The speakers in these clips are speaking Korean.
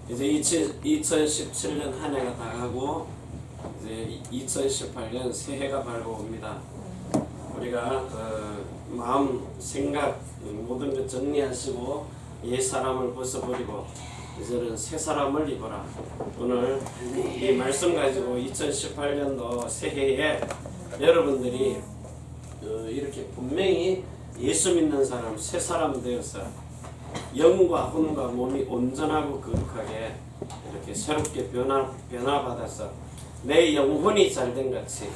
이제 2017년 한 해가 다 가고 이제 2018년 새해가 밝아옵니다. 우리가 마음, 생각 모든 것 정리하시고 옛 사람을 벗어버리고 이제는 새 사람을 입어라. 오늘 이 말씀 가지고 2018년도 새해에 여러분들이 이렇게 분명히 예수 믿는 사람, 새 사람 되어서 영과 혼과 몸이 온전하고 거룩하게 이렇게 새롭게 변화받아서 내 영혼이 잘된 같이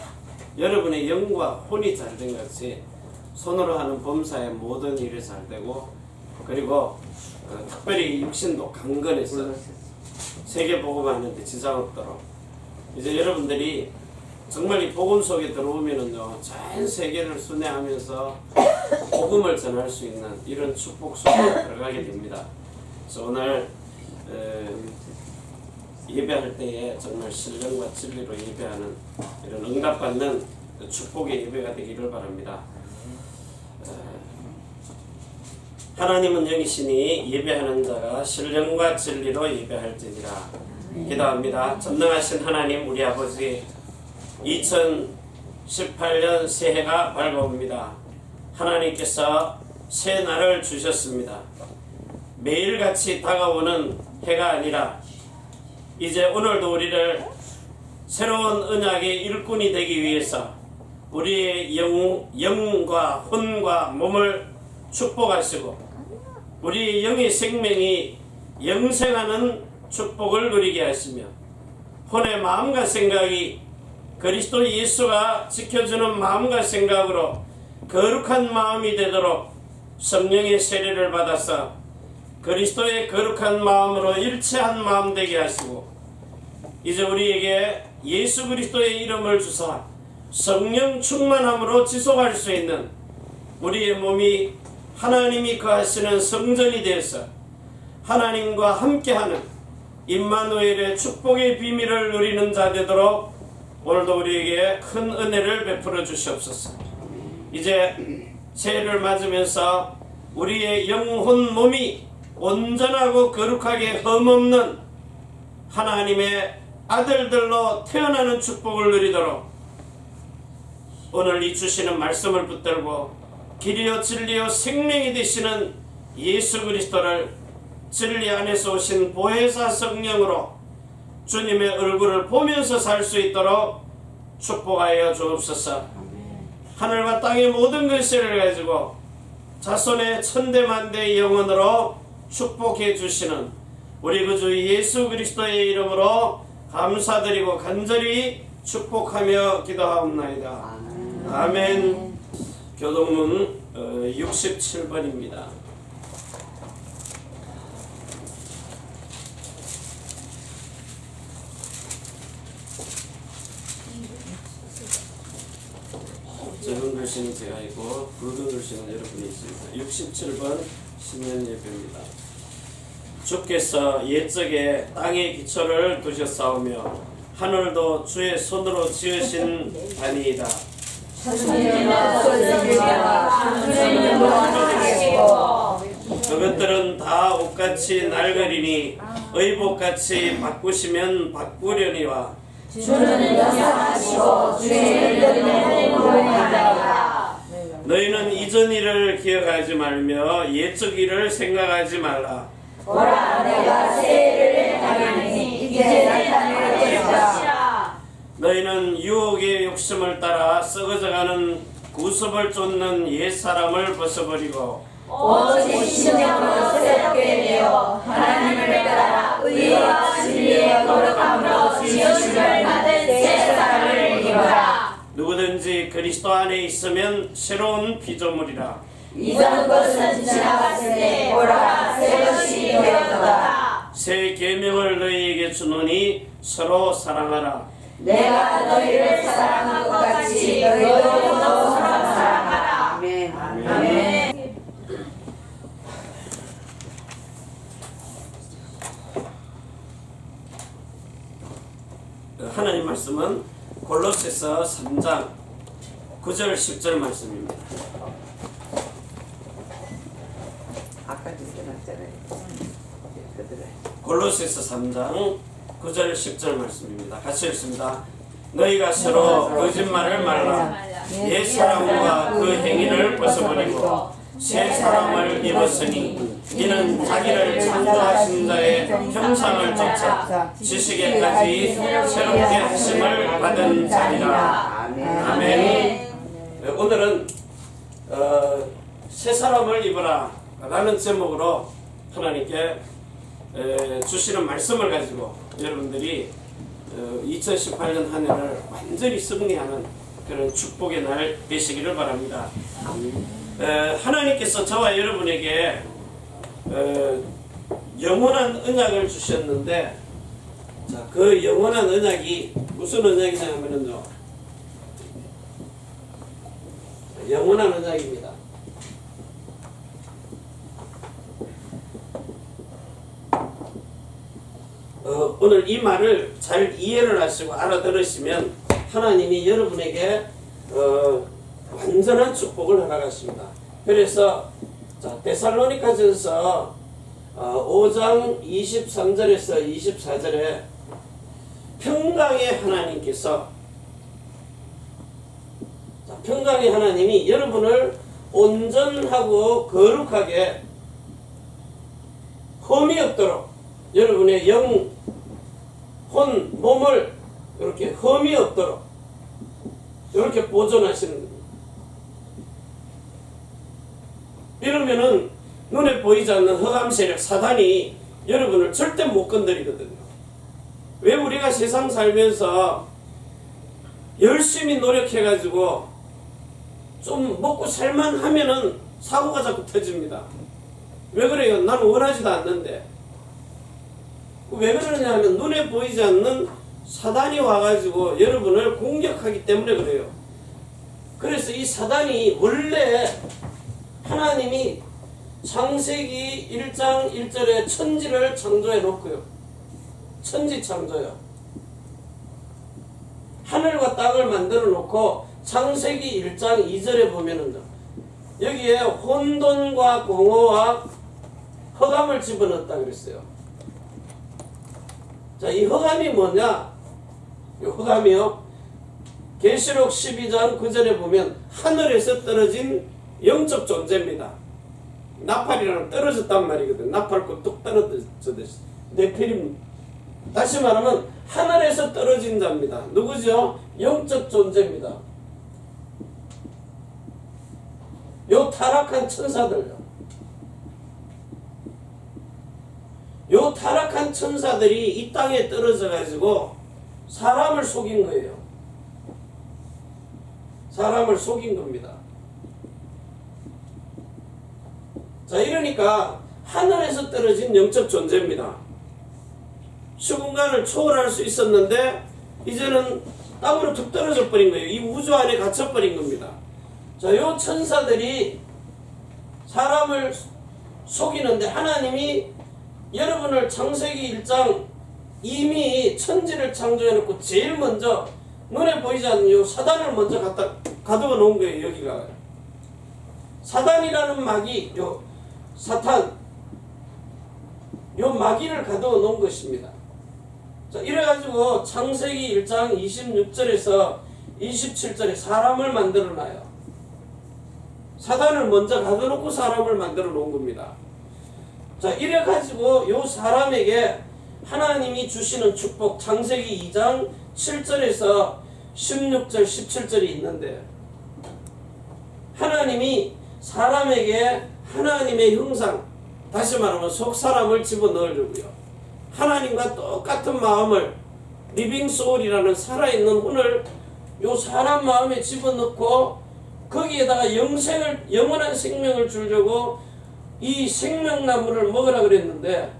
여러분의 영과 혼이 잘된 같이 손으로 하는 범사의 모든 일이 잘되고 그리고 특별히 육신도 강건해서 세계 복음하는데 지장 없도록 이제 여러분들이 정말 이 복음 속에 들어오면은요 전 세계를 순회하면서 복음을 전할 수 있는 이런 축복 속에 들어가게 됩니다. 그래서 오늘 예배할 때에 정말 신령과 진리로 예배하는 이런 응답받는 축복의 예배가 되기를 바랍니다. 하나님은 영이시니 예배하는 자가 신령과 진리로 예배할지니라. 기도합니다. 전능하신 하나님 우리 아버지 2018년 새해가 밝아옵니다. 하나님께서 새 날을 주셨습니다. 매일같이 다가오는 해가 아니라 이제 오늘도 우리를 새로운 언약의 일꾼이 되기 위해서 우리의 영과 혼과 몸을 축복하시고 우리의 영의 생명이 영생하는 축복을 누리게 하시며 혼의 마음과 생각이 그리스도 예수가 지켜주는 마음과 생각으로 거룩한 마음이 되도록 성령의 세례를 받아서 그리스도의 거룩한 마음으로 일체한 마음 되게 하시고 이제 우리에게 예수 그리스도의 이름을 주사 성령 충만함으로 지속할 수 있는 우리의 몸이 하나님이 거하시는 성전이 되어서 하나님과 함께하는 임마누엘의 축복의 비밀을 누리는 자 되도록 오늘도 우리에게 큰 은혜를 베풀어 주시옵소서. 이제 새해를 맞으면서 우리의 영혼 몸이 온전하고 거룩하게 흠없는 하나님의 아들들로 태어나는 축복을 누리도록 오늘 이 주시는 말씀을 붙들고 길이요 진리요 생명이 되시는 예수 그리스도를 진리 안에서 오신 보혜사 성령으로 주님의 얼굴을 보면서 살 수 있도록 축복하여 주옵소서. 하늘과 땅의 모든 것을 가지고 자손의 천대만대의 영혼으로 축복해 주시는 우리 구주 예수 그리스도의 이름으로 감사드리고 간절히 축복하며 기도하옵나이다. 아멘. 교동문 67번입니다. 적은 글씨는 제가 있고 굵은 글씨는 여러분이 있습니다. 67번 신년 예배입니다. 주께서 옛적에 땅에 기초를 두셨사오며 하늘도 주의 손으로 지으신 바니이다. 그것들은 다 옷같이 낡으리니 의복같이 바꾸시면 바꾸려니와 주는 역사하시고 주의 이름에 보호하리라. 너희는 이전 일을 기억하지 말며 옛적 일을 생각하지 말라. 보라 내가 새해를 행하리니 이제 나타낼 것이라. 너희는 유혹의 욕심을 따라 썩어져가는 구습을 쫓는 옛사람을 벗어버리고 오직 신령으로 새롭게 되어 하나님을 따라 의와 진리의 거룩함으로 지으심을 받은 새 사람을 입어라. 누구든지 그리스도 안에 있으면 새로운 피조물이라. 이전 것은 지나갔으니 보라 새 것이 되었도다. 새 계명을 너희에게 주노니 서로 사랑하라. 내가 너희를 사랑한 것 같이 너희도 서로 사랑하라. 아멘. 아멘. 하나님 말씀은 골로새서 3장 9절 10절 말씀입니다. 아까 읽어놨잖아요. 골로새서 3장 9절 10절 말씀입니다. 같이 읽습니다. 너희가 서로 거짓말을 말라. 옛 사람과 그 행위를 벗어버리고 새 사람을 입었으니 이는 자기를 창조하신 자의 형상을 쫓아 지식에까지 새롭게 하심을 받은 자니라. 아멘. 오늘은 새 사람을 입어라 라는 제목으로 하나님께 주시는 말씀을 가지고 여러분들이 2018년 한 해를 완전히 승리하는 그런 축복의 날 되시기를 바랍니다. 하나님께서 저와 여러분에게 영원한 언약을 주셨는데, 자, 그 영원한 언약이 무슨 언약이냐 하면요, 영원한 언약입니다. 오늘 이 말을 잘 이해를 하시고 알아들으시면 하나님이 여러분에게 완전한 축복을 허락하십니다. 그래서 자, 데살로니가전서 5장 23절에서 24절에 평강의 하나님께서, 자, 평강의 하나님이 여러분을 온전하고 거룩하게 흠이 없도록 여러분의 영, 혼, 몸을 이렇게 흠이 없도록 이렇게 보존하시는 겁니다. 이러면은 눈에 보이지 않는 흑암 세력 사단이 여러분을 절대 못 건드리거든요. 왜 우리가 세상 살면서 열심히 노력해가지고 좀 먹고 살만 하면은 사고가 자꾸 터집니다. 왜 그래요? 나는 원하지도 않는데. 왜 그러냐 하면 눈에 보이지 않는 사단이 와가지고 여러분을 공격하기 때문에 그래요. 그래서 이 사단이 원래 하나님이 창세기 1장 1절에 천지를 창조해 놓고요. 천지 창조요. 하늘과 땅을 만들어 놓고 창세기 1장 2절에 보면은 여기에 혼돈과 공허와 흑암을 집어넣었다 그랬어요. 자, 이 흑암이 뭐냐? 이 흑암이요, 계시록 12장 9절에 보면 하늘에서 떨어진 영적 존재입니다. 나팔이랑 떨어졌단 말이거든. 나팔꽃 뚝 떨어졌듯이. 네피림. 다시 말하면 하늘에서 떨어진 자입니다. 누구죠? 영적 존재입니다. 요 타락한 천사들요. 요 타락한 천사들이 이 땅에 떨어져 가지고 사람을 속인 거예요. 사람을 속인 겁니다. 자, 이러니까 하늘에서 떨어진 영적 존재입니다. 시공간을 초월할 수 있었는데 이제는 땅으로 툭 떨어져 버린 거예요. 이 우주 안에 갇혀 버린 겁니다. 자, 요 천사들이 사람을 속이는데 하나님이 여러분을 창세기 1장 이미 천지를 창조해놓고 제일 먼저 눈에 보이지 않는 요 사단을 먼저 가두어 놓은 거예요. 여기가 사단이라는 마귀, 요 사탄, 요 마귀를 가두어 놓은 것입니다. 자, 이래가지고 창세기 1장 26절에서 27절에 사람을 만들어 놔요. 사단을 먼저 가둬놓고 사람을 만들어 놓은 겁니다. 자, 이래가지고 요 사람에게 하나님이 주시는 축복, 창세기 2장 7절에서 16절 17절이 있는데, 하나님이 사람에게 하나님의 형상, 다시 말하면 속사람을 집어넣으려고요. 하나님과 똑같은 마음을, 리빙 소울이라는 살아있는 혼을 요 사람 마음에 집어넣고 거기에다가 영원한 생명을 주려고 이 생명나무를 먹으라 그랬는데,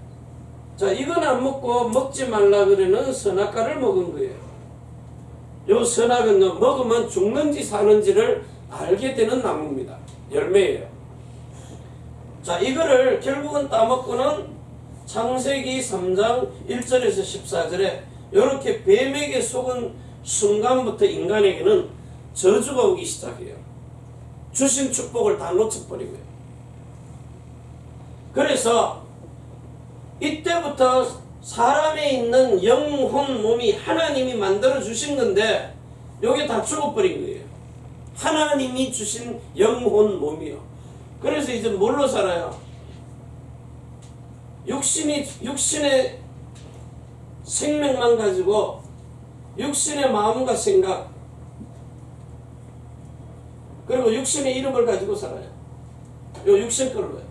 자, 이건 안 먹고 먹지 말라 그러는 선악과를 먹은 거예요. 요 선악은 먹으면 죽는지 사는지를 알게 되는 나무입니다. 열매예요. 자, 이거를 결국은 따먹고는 창세기 3장 1절에서 14절에 이렇게 뱀에게 속은 순간부터 인간에게는 저주가 오기 시작해요. 주신 축복을 다 놓쳐버리고요. 그래서 이때부터 사람에 있는 영혼 몸이 하나님이 만들어 주신 건데 요게 다 죽어버린 거예요. 하나님이 주신 영혼 몸이요. 그래서 이제 뭘로 살아요? 육신의 생명만 가지고 육신의 마음과 생각 그리고 육신의 이름을 가지고 살아요. 요 육신 걸로요.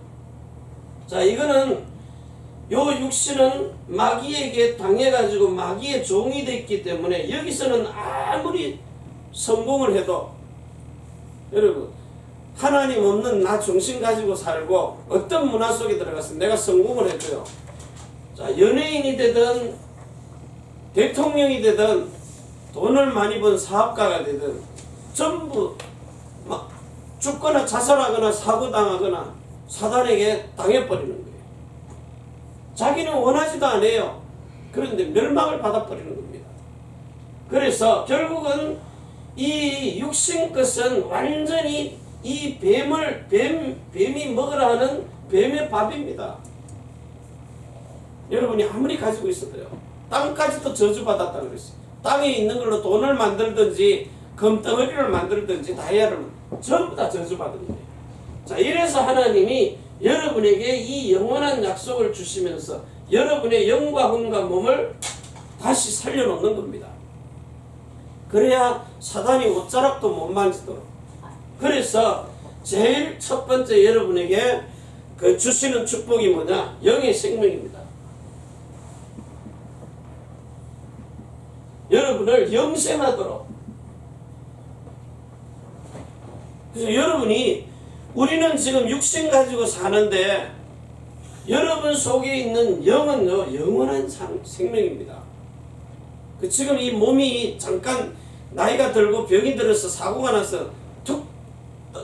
자, 이거는 요 육신은 마귀에게 당해가지고 마귀의 종이 됐기 때문에 여기서는 아무리 성공을 해도 여러분 하나님 없는 나 중심 가지고 살고 어떤 문화 속에 들어가서 내가 성공을 해도요. 자, 연예인이 되든 대통령이 되든 돈을 많이 번 사업가가 되든 전부 막 죽거나 자살하거나 사고당하거나 사단에게 당해버리는 거예요. 자기는 원하지도 않아요. 그런데 멸망을 받아버리는 겁니다. 그래서 결국은 이 육신 것은 완전히 이 뱀이 먹으라 하는 뱀의 밥입니다. 여러분이 아무리 가지고 있어도요. 땅까지도 저주받았다고 그랬어요. 땅에 있는 걸로 돈을 만들든지 금덩어리를 만들든지 다이아를 전부 다 저주받은 거예요. 자, 이래서 하나님이 여러분에게 이 영원한 약속을 주시면서 여러분의 영과魂과 몸을 다시 살려놓는 겁니다. 그래야 사단이 옷자락도 못 만지도록. 그래서 제일 첫 번째 여러분에게 그 주시는 축복이 뭐냐? 영의 생명입니다. 여러분을 영생하도록. 그래서 여러분이 우리는 지금 육신 가지고 사는데 여러분 속에 있는 영은요, 영원한 생명입니다. 그 지금 이 몸이 잠깐 나이가 들고 병이 들어서 사고가 나서 툭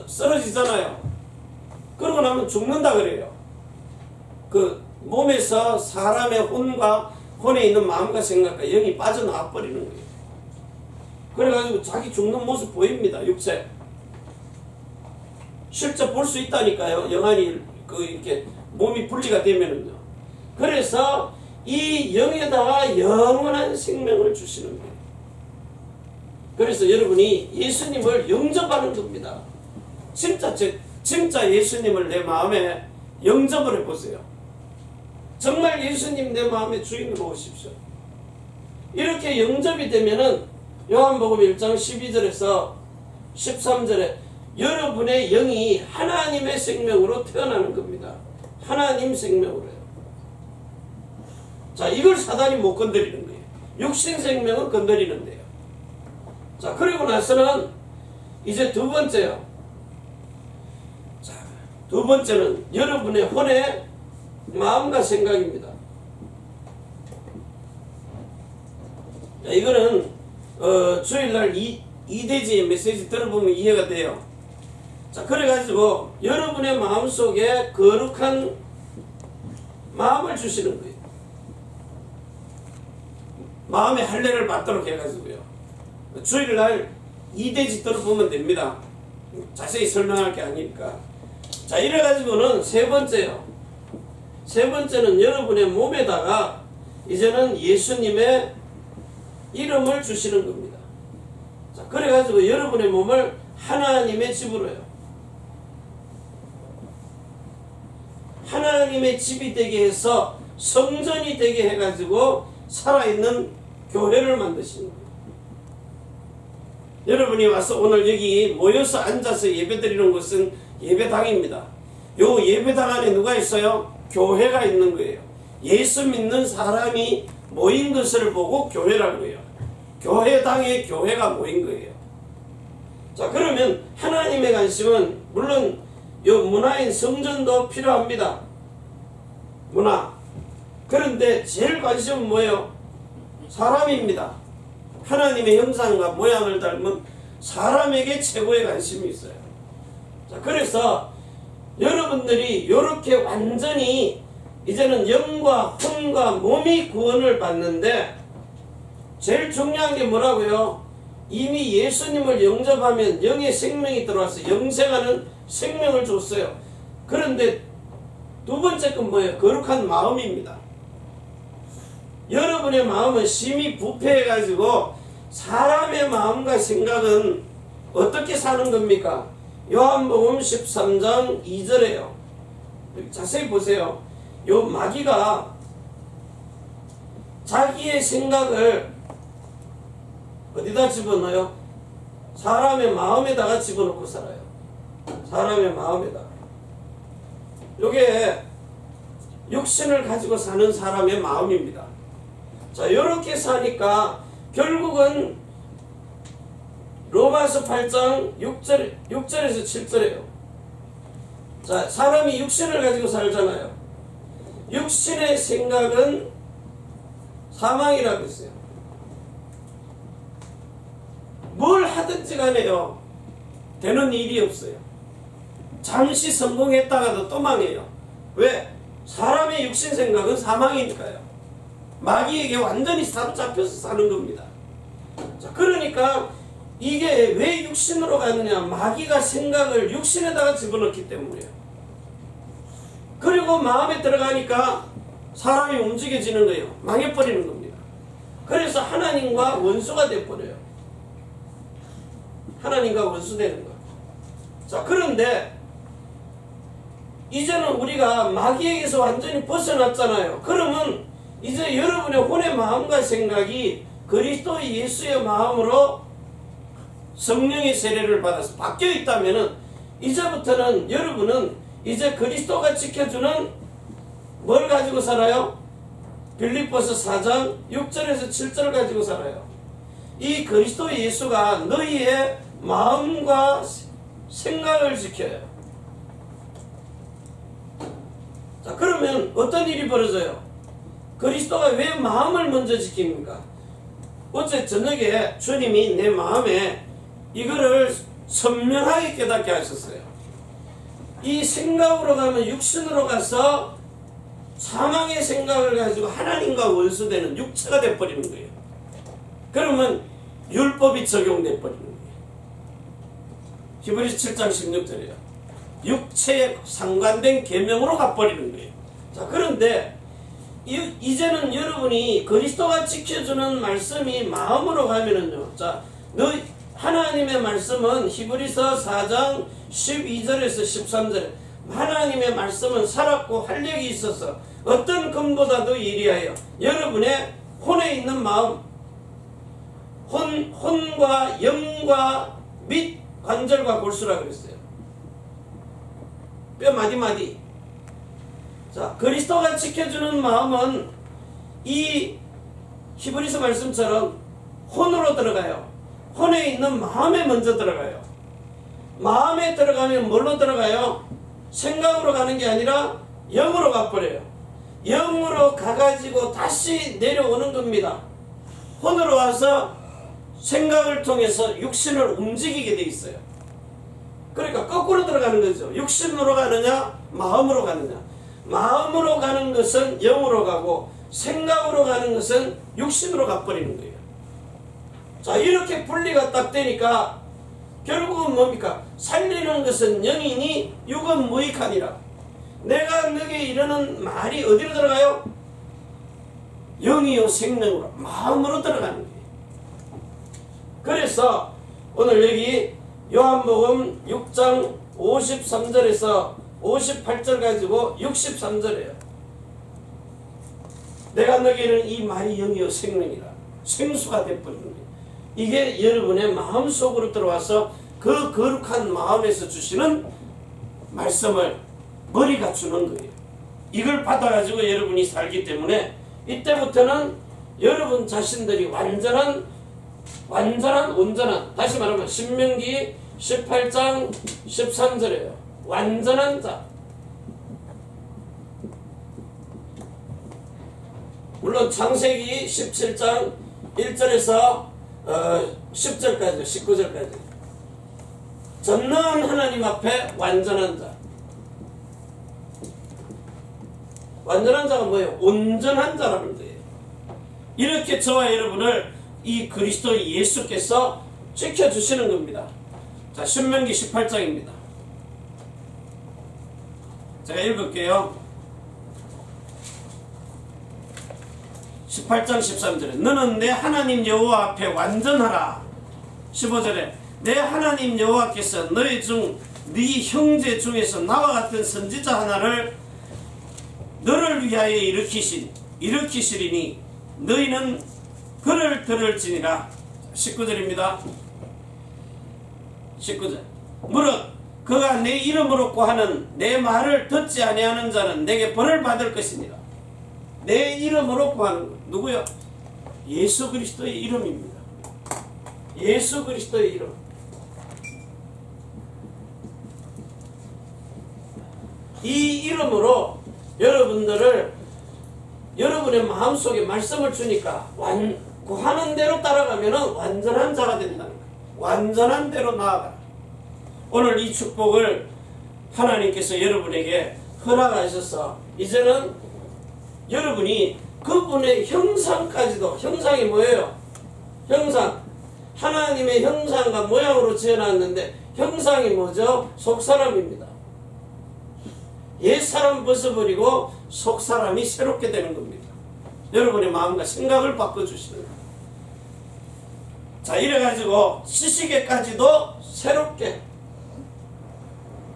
쓰러지잖아요. 그러고 나면 죽는다 그래요. 그 몸에서 사람의 혼에 있는 마음과 생각과 영이 빠져나와 버리는 거예요. 그래가지고 자기 죽는 모습 보입니다. 육체. 실제 볼 수 있다니까요. 영안이 이렇게 몸이 분리가 되면은요. 그래서 이 영에다가 영원한 생명을 주시는 거예요. 그래서 여러분이 예수님을 영접하는 겁니다. 진짜 예수님을 내 마음에 영접을 해보세요. 정말 예수님 내 마음의 주인으로 오십시오. 이렇게 영접이 되면은 요한복음 1장 12절에서 13절에 여러분의 영이 하나님의 생명으로 태어나는 겁니다. 하나님 생명으로요. 자, 이걸 사단이 못 건드리는 거예요. 육신 생명은 건드리는데요. 자, 그리고 나서는 이제 두 번째요. 자, 두 번째는 여러분의 혼의 마음과 생각입니다. 자, 이거는 주일날 이대지의 메시지 들어보면 이해가 돼요. 자, 그래가지고 여러분의 마음속에 거룩한 마음을 주시는 거예요. 마음의 할례를 받도록 해가지고요. 주일날 이대지 들어보면 됩니다. 자세히 설명할 게 아니니까. 자, 이래가지고는 세 번째요. 세 번째는 여러분의 몸에다가 이제는 예수님의 이름을 주시는 겁니다. 자, 그래가지고 여러분의 몸을 하나님의 집으로 해요. 하나님의 집이 되게 해서 성전이 되게 해가지고 살아있는 교회를 만드시는 거예요. 여러분이 와서 오늘 여기 모여서 앉아서 예배드리는 것은 예배당입니다. 요 예배당 안에 누가 있어요? 교회가 있는 거예요. 예수 믿는 사람이 모인 것을 보고 교회라고 해요. 교회당에 교회가 모인 거예요. 자, 그러면 하나님의 관심은 물론 요 문화인 성전도 필요합니다. 문화. 그런데 제일 관심은 뭐예요? 사람입니다. 하나님의 형상과 모양을 닮은 사람에게 최고의 관심이 있어요. 자, 그래서 여러분들이 이렇게 완전히 이제는 영과 혼과 몸이 구원을 받는데 제일 중요한 게 뭐라고요? 이미 예수님을 영접하면 영의 생명이 들어와서 영생하는 생명을 줬어요. 그런데 두 번째 건 뭐예요? 거룩한 마음입니다. 여러분의 마음은 심히 부패해가지고 사람의 마음과 생각은 어떻게 사는 겁니까? 요한복음 13장 2절에요. 자세히 보세요. 요 마귀가 자기의 생각을 어디다 집어넣어요? 사람의 마음에다가 집어넣고 살아요. 사람의 마음에다가. 요게 육신을 가지고 사는 사람의 마음입니다. 자, 요렇게 사니까 결국은 로마서 8장 6절에서 7절이에요. 자, 사람이 육신을 가지고 살잖아요. 육신의 생각은 사망이라고 했어요. 뭘 하든지 간에요. 되는 일이 없어요. 잠시 성공했다가도 또 망해요. 왜? 사람의 육신 생각은 사망이니까요. 마귀에게 완전히 사로잡혀서 사는 겁니다. 자, 그러니까 이게 왜 육신으로 가느냐? 마귀가 생각을 육신에다가 집어넣기 때문이에요. 그리고 마음에 들어가니까 사람이 움직여지는 거예요. 망해버리는 겁니다. 그래서 하나님과 원수가 돼버려요. 하나님과 원수 되는 거. 자, 그런데 이제는 우리가 마귀에게서 완전히 벗어났잖아요. 그러면 이제 여러분의 혼의 마음과 생각이 그리스도 예수의 마음으로 성령의 세례를 받아서 바뀌어 있다면은 이제부터는 여러분은 이제 그리스도가 지켜주는 뭘 가지고 살아요? 빌립보서 4장 6절에서 7절을 가지고 살아요. 이 그리스도 예수가 너희의 마음과 생각을 지켜요. 자, 그러면 어떤 일이 벌어져요? 그리스도가 왜 마음을 먼저 지킵니까? 어제 저녁에 주님이 내 마음에 이거를 선명하게 깨닫게 하셨어요. 이 생각으로 가면 육신으로 가서 사망의 생각을 가지고 하나님과 원수되는 육체가 돼버리는 거예요. 그러면 율법이 적용돼 버리는 거예요. 히브리서 7장 16절이에요. 육체에 상관된 계명으로 가버리는 거예요. 자, 그런데 이제는 여러분이 그리스도가 지켜주는 말씀이 마음으로 가면은요. 자, 하나님의 말씀은 히브리서 4장 12절에서 13절. 하나님의 말씀은 살았고 활력이 있어서 어떤 금보다도 예리하여 여러분의 혼에 있는 마음, 혼과 영과 및 관절과 골수라 그랬어요. 뼈 마디마디. 자, 그리스도가 지켜주는 마음은 이 히브리서 말씀처럼 혼으로 들어가요. 혼에 있는 마음에 먼저 들어가요. 마음에 들어가면 뭘로 들어가요? 생각으로 가는 게 아니라 영으로 가버려요. 영으로 가가지고 다시 내려오는 겁니다. 혼으로 와서 생각을 통해서 육신을 움직이게 돼 있어요. 그러니까 거꾸로 들어가는 거죠. 육신으로 가느냐 마음으로 가느냐. 마음으로 가는 것은 영으로 가고 생각으로 가는 것은 육신으로 가버리는 거예요. 자, 이렇게 분리가 딱 되니까 결국은 뭡니까? 살리는 것은 영이니 육은 무익하니라. 내가 너에게 이르는 말이 어디로 들어가요? 영이요 생명으로 마음으로 들어가는 거예요. 그래서 오늘 여기 요한복음 6장 53절에서 58절 가지고 63절이에요. 내가 너에게 이르는 이 말이 영이요 생명이라. 생수가 되어버리는 거예요. 이게 여러분의 마음속으로 들어와서 그 거룩한 마음에서 주시는 말씀을 머리가 주는 거예요. 이걸 받아가지고 여러분이 살기 때문에 이때부터는 여러분 자신들이 온전한 다시 말하면 신명기 18장 13절이에요. 완전한 자. 물론 창세기 17장 1절에서 10절까지 19절까지 전능한 하나님 앞에 완전한 자. 완전한 자가 뭐예요? 온전한 자라는 거예요. 이렇게 저와 여러분을 이 그리스도 예수께서 지켜주시는 겁니다. 자, 신명기 18장입니다. 제가 읽을게요. 18장 13절에 너는 내 하나님 여호와 앞에 완전하라. 15절에 내 하나님 여호와께서 너희 중 네 형제 중에서 나와 같은 선지자 하나를 너를 위하여 일으키시리니 너희는 그를 들을지니라. 19절입니다. 19절 무릇 그가 내 이름으로 고하는 내 말을 듣지 아니하는 자는 내게 벌을 받을 것이니라. 내 이름으로 구하는 것. 누구요? 예수 그리스도의 이름입니다. 예수 그리스도의 이름. 이 이름으로 여러분들을 여러분의 마음속에 말씀을 주니까 구하는 대로 따라가면 완전한 자가 된다는 거예요. 완전한 대로 나아가라. 오늘 이 축복을 하나님께서 여러분에게 허락하셔서 이제는 여러분이 그분의 형상까지도, 형상이 뭐예요? 형상. 하나님의 형상과 모양으로 지어놨는데 형상이 뭐죠? 속사람입니다. 옛사람 벗어버리고 속사람이 새롭게 되는 겁니다. 여러분의 마음과 생각을 바꿔주시는 거예요. 자, 이래가지고 지식에까지도 새롭게.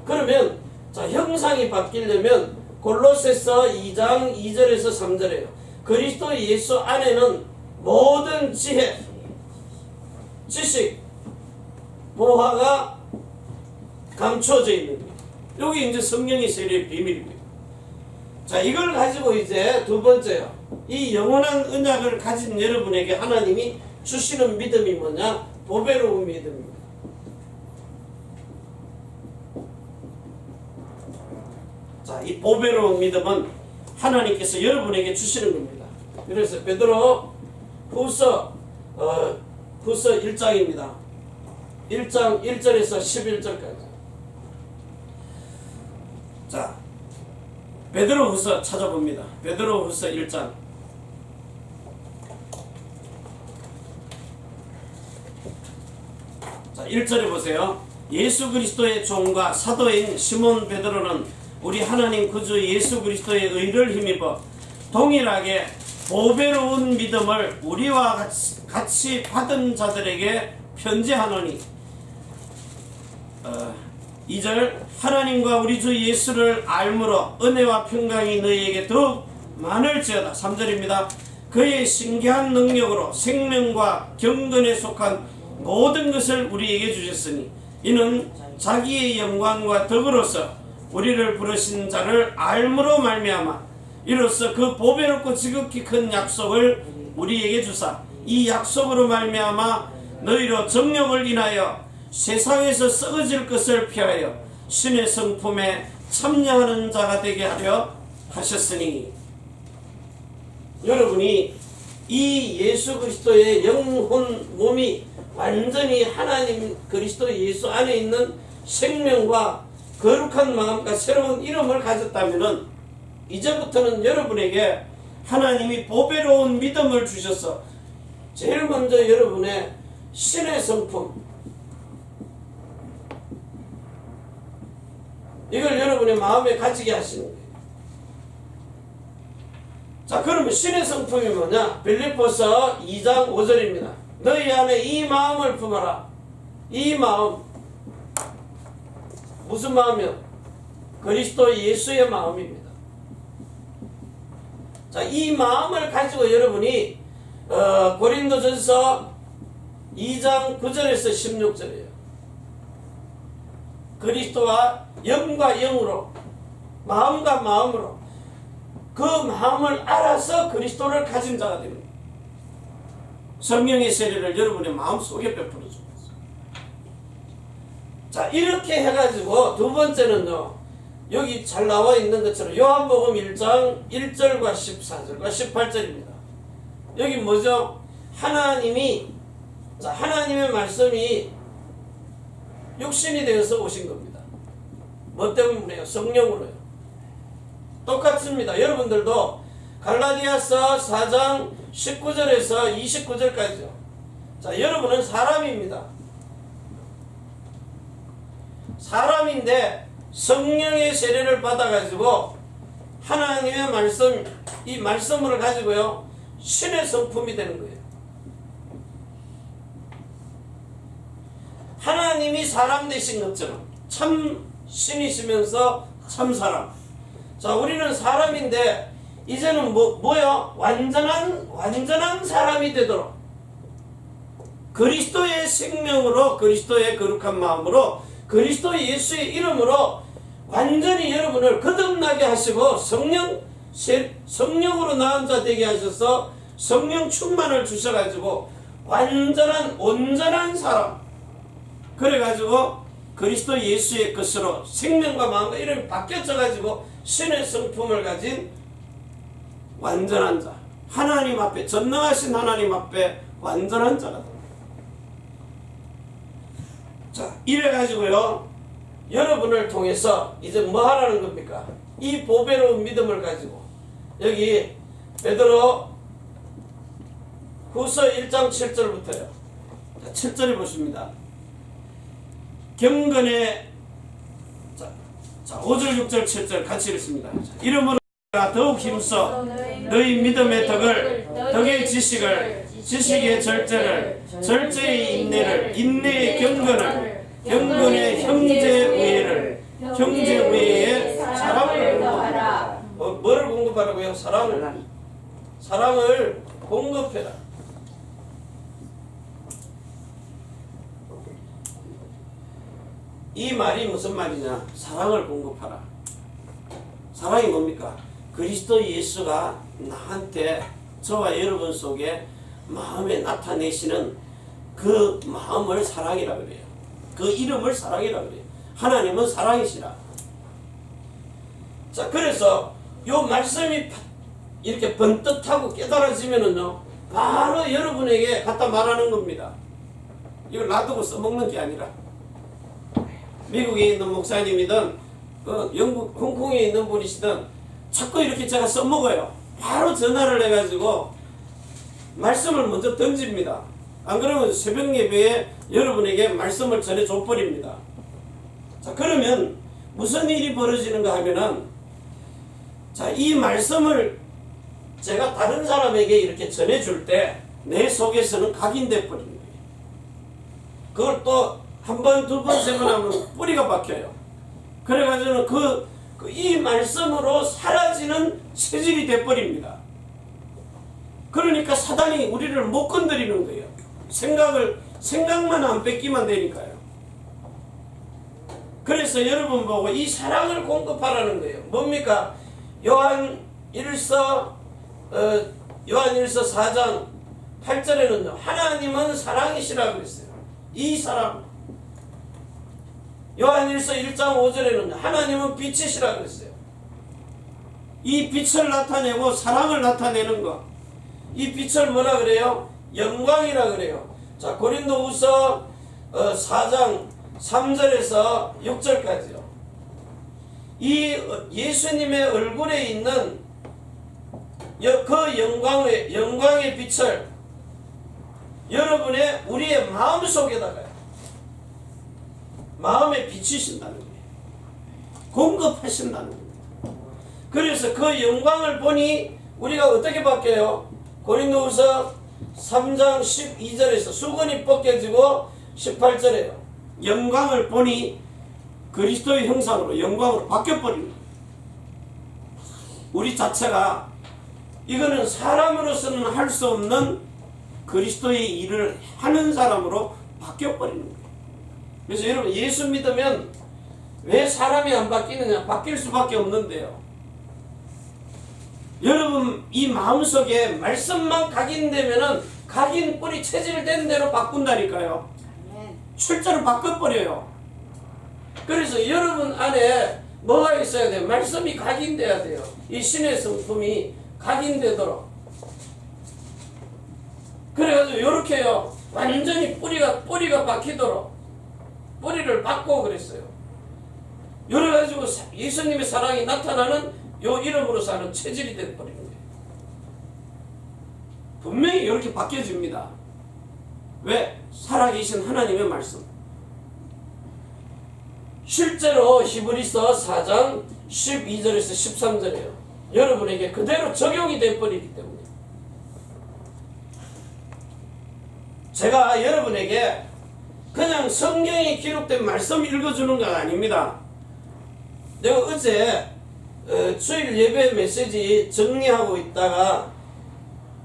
그러면 자, 형상이 바뀌려면 골로새서 2장 2절에서 3절이에요. 그리스도 예수 안에는 모든 지혜, 지식, 보화가 감춰져 있는 거예요. 여기 이제 성령의 세례의 비밀입니다. 자, 이걸 가지고 이제 두 번째요. 이 영원한 언약을 가진 여러분에게 하나님이 주시는 믿음이 뭐냐? 보배로운 믿음입니다. 자, 이 보배로운 믿음은 하나님께서 여러분에게 주시는 겁니다. 그래서 베드로 후서 1장입니다. 1장 1절에서 11절까지. 자, 베드로 후서 찾아봅니다. 베드로 후서 1장. 자, 1절에 보세요. 예수 그리스도의 종과 사도인 시몬 베드로는 우리 하나님 구주 예수 그리스도의 의를 힘입어 동일하게 보배로운 믿음을 우리와 같이 받은 자들에게 편지하노니 2절 하나님과 우리 주 예수를 알므로 은혜와 평강이 너희에게 더욱 많을지어다. 3절입니다. 그의 신기한 능력으로 생명과 경건에 속한 모든 것을 우리에게 주셨으니 이는 자기의 영광과 덕으로서 우리를 부르신 자를 알므로 말미암아 이로써 그 보배롭고 지극히 큰 약속을 우리에게 주사 이 약속으로 말미암아 너희로 정령을 인하여 세상에서 썩어질 것을 피하여 신의 성품에 참여하는 자가 되게 하려 하셨으니. 여러분이 이 예수 그리스도의 영혼 몸이 완전히 하나님 그리스도 예수 안에 있는 생명과 거룩한 마음과 새로운 이름을 가졌다면 이제부터는 여러분에게 하나님이 보배로운 믿음을 주셔서 제일 먼저 여러분의 신의 성품, 이걸 여러분의 마음에 가지게 하시는 거예요. 자, 그러면 신의 성품이 뭐냐? 빌립보서 2장 5절입니다. 너희 안에 이 마음을 품어라. 이 마음. 무슨 마음이요? 그리스도 예수의 마음입니다. 자, 이 마음을 가지고 여러분이 고린도전서 2장 9절에서 16절이에요. 그리스도와 영과 영으로, 마음과 마음으로 그 마음을 알아서 그리스도를 가진 자가 됩니다. 성령의 세례를 여러분의 마음속에 베풀어 줍니다. 자, 이렇게 해가지고 두 번째는요, 여기 잘 나와 있는 것처럼 요한복음 1장 1절과 14절과 18절입니다. 여기 뭐죠? 하나님이, 자, 하나님의 말씀이 육신이 되어서 오신 겁니다. 뭐 때문에요? 성령으로요. 똑같습니다. 여러분들도 갈라디아서 4장 19절에서 29절까지요. 자, 여러분은 사람입니다. 사람인데 성령의 세례를 받아가지고 하나님의 말씀, 이 말씀을 가지고요, 신의 성품이 되는 거예요. 하나님이 사람 되신 것처럼 참 신이시면서 참 사람. 자, 우리는 사람인데 이제는 뭐야? 완전한 사람이 되도록 그리스도의 생명으로, 그리스도의 거룩한 마음으로, 그리스도 예수의 이름으로 완전히 여러분을 거듭나게 하시고 성령으로 나은 자 되게 하셔서 성령 충만을 주셔가지고 온전한 사람, 그래가지고 그리스도 예수의 것으로 생명과 마음과 이름이 바뀌어져가지고 신의 성품을 가진 완전한 자, 하나님 앞에, 전능하신 하나님 앞에 완전한 자가 됩니다. 자, 이래가지고요, 여러분을 통해서 이제 뭐 하라는 겁니까? 이 보배로운 믿음을 가지고 여기 베드로 후서 1장 7절부터요. 7절에 보십니다. 경건의 자 5절 6절 7절 같이 읽습니다. 이름으로 더욱 힘써 너희 믿음의 덕의 지식을, 지식의 절제를, 절제의 인내를, 인내의 경건을, 경건의 형제우애를, 형제우애의 사랑을 공급하라. 뭐를 공급하라고요? 사랑을 공급해라. 이 말이 무슨 말이냐? 사랑을 공급하라. 사랑이 뭡니까? 그리스도 예수가 나한테, 저와 여러분 속에 마음에 나타내시는 그 마음을 사랑이라 그래요. 그 이름을 사랑이라 그래요. 하나님은 사랑이시라. 자, 그래서 요 말씀이 이렇게 번뜩하고 깨달아지면은요, 바로 여러분에게 갖다 말하는 겁니다. 이걸 놔두고 써먹는 게 아니라, 미국에 있는 목사님이든 영국 홍콩에 있는 분이시든 자꾸 이렇게 제가 써먹어요. 바로 전화를 해가지고 말씀을 먼저 던집니다. 안 그러면 새벽 예배에 여러분에게 말씀을 전해줘 버립니다. 자, 그러면 무슨 일이 벌어지는가 하면은, 자, 이 말씀을 제가 다른 사람에게 이렇게 전해줄 때 내 속에서는 각인돼 버리는 거예요. 그걸 또 한 번, 두 번, 세 번 하면 뿌리가 박혀요. 그래가지고 이 말씀으로 사라지는 체질이 돼버립니다. 그러니까 사단이 우리를 못 건드리는 거예요. 생각만 안 뺏기만 되니까요. 그래서 여러분 보고 이 사랑을 공급하라는 거예요. 뭡니까? 요한일서 4장 8절에는요, 하나님은 사랑이시라고 그랬어요. 이 사랑. 요한일서 1장 5절에는 하나님은 빛이시라고 그랬어요. 이 빛을 나타내고 사랑을 나타내는 것, 이 빛을 뭐라 그래요? 영광이라 그래요. 자, 고린도후서 4장 3절에서 6절까지요. 이 예수님의 얼굴에 있는 그 영광의 빛을 우리의 마음속에다가 마음에 비치신다는 거예요. 공급하신다는 거예요. 그래서 그 영광을 보니 우리가 어떻게 바뀌어요? 고린도후서 3장 12절에서 수건이 벗겨지고 18절에요. 영광을 보니 그리스도의 형상으로, 영광으로 바뀌어버리는 거예요. 우리 자체가, 이거는 사람으로서는 할 수 없는 그리스도의 일을 하는 사람으로 바뀌어버리는 거예요. 그래서 여러분, 예수 믿으면 왜 사람이 안 바뀌느냐? 바뀔 수밖에 없는데요. 여러분, 이 마음속에 말씀만 각인되면은 각인 뿌리 체질된 대로 바꾼다니까요. 실제로 바꿔버려요. 그래서 여러분 안에 뭐가 있어야 돼요? 말씀이 각인돼야 돼요. 이 신의 성품이 각인되도록. 그래가지고 요렇게요, 완전히 뿌리가 박히도록 뿌리를 박고 그랬어요. 요래가지고 예수님의 사랑이 나타나는 요 이름으로 사는 체질이 돼버리는 거예요. 분명히 이렇게 바뀌어집니다. 왜? 살아계신 하나님의 말씀. 실제로 히브리서 4장 12절에서 13절에요. 여러분에게 그대로 적용이 돼버리기 때문에. 제가 여러분에게 그냥 성경에 기록된 말씀 읽어주는 건 아닙니다. 내가 어제 주일 예배 메시지 정리하고 있다가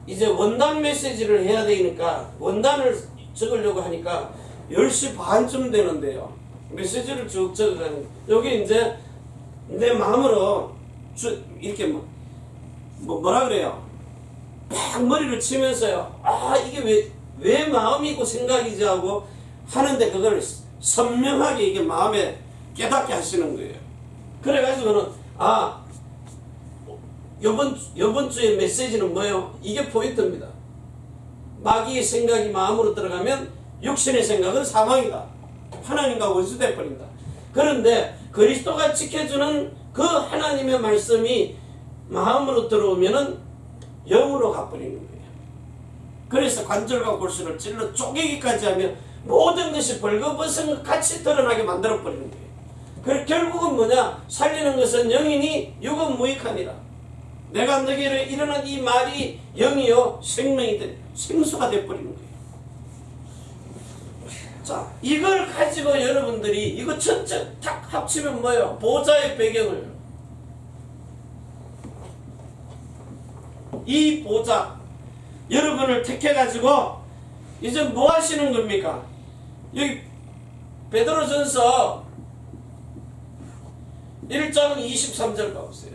이제 원단 메시지를 해야 되니까 원단을 적으려고 하니까 10시 반쯤 되는데요. 메시지를 쭉 적어가는 여기 이제 내 마음으로 이렇게 뭐라 그래요? 막 머리를 치면서요. 아 이게 왜 마음이고 생각이지 하고 하는데 그걸 선명하게 이게 마음에 깨닫게 하시는 거예요. 그래가지고는 요번 주의 메시지는 뭐예요? 이게 포인트입니다. 마귀의 생각이 마음으로 들어가면 육신의 생각은 사망이다. 하나님과 원수돼 버린다. 그런데 그리스도가 지켜주는 그 하나님의 말씀이 마음으로 들어오면은 영으로 가버리는 거예요. 그래서 관절과 골수를 찔러 쪼개기까지 하면 모든 것이 벌거벗은 것 같이 드러나게 만들어 버리는 거예요. 그 결국은 뭐냐? 살리는 것은 영이니 육은 무익하니라. 내가 너에게 이르는 이 말이 영이요 생명이 돼 생수가 돼 버리는 거예요. 자, 이걸 가지고 여러분들이 이거 전체 탁 합치면 뭐예요? 보좌의 배경을 이 보좌 여러분을 택해 가지고 이제 뭐 하시는 겁니까? 여기 베드로전서 1장 23절 가보세요.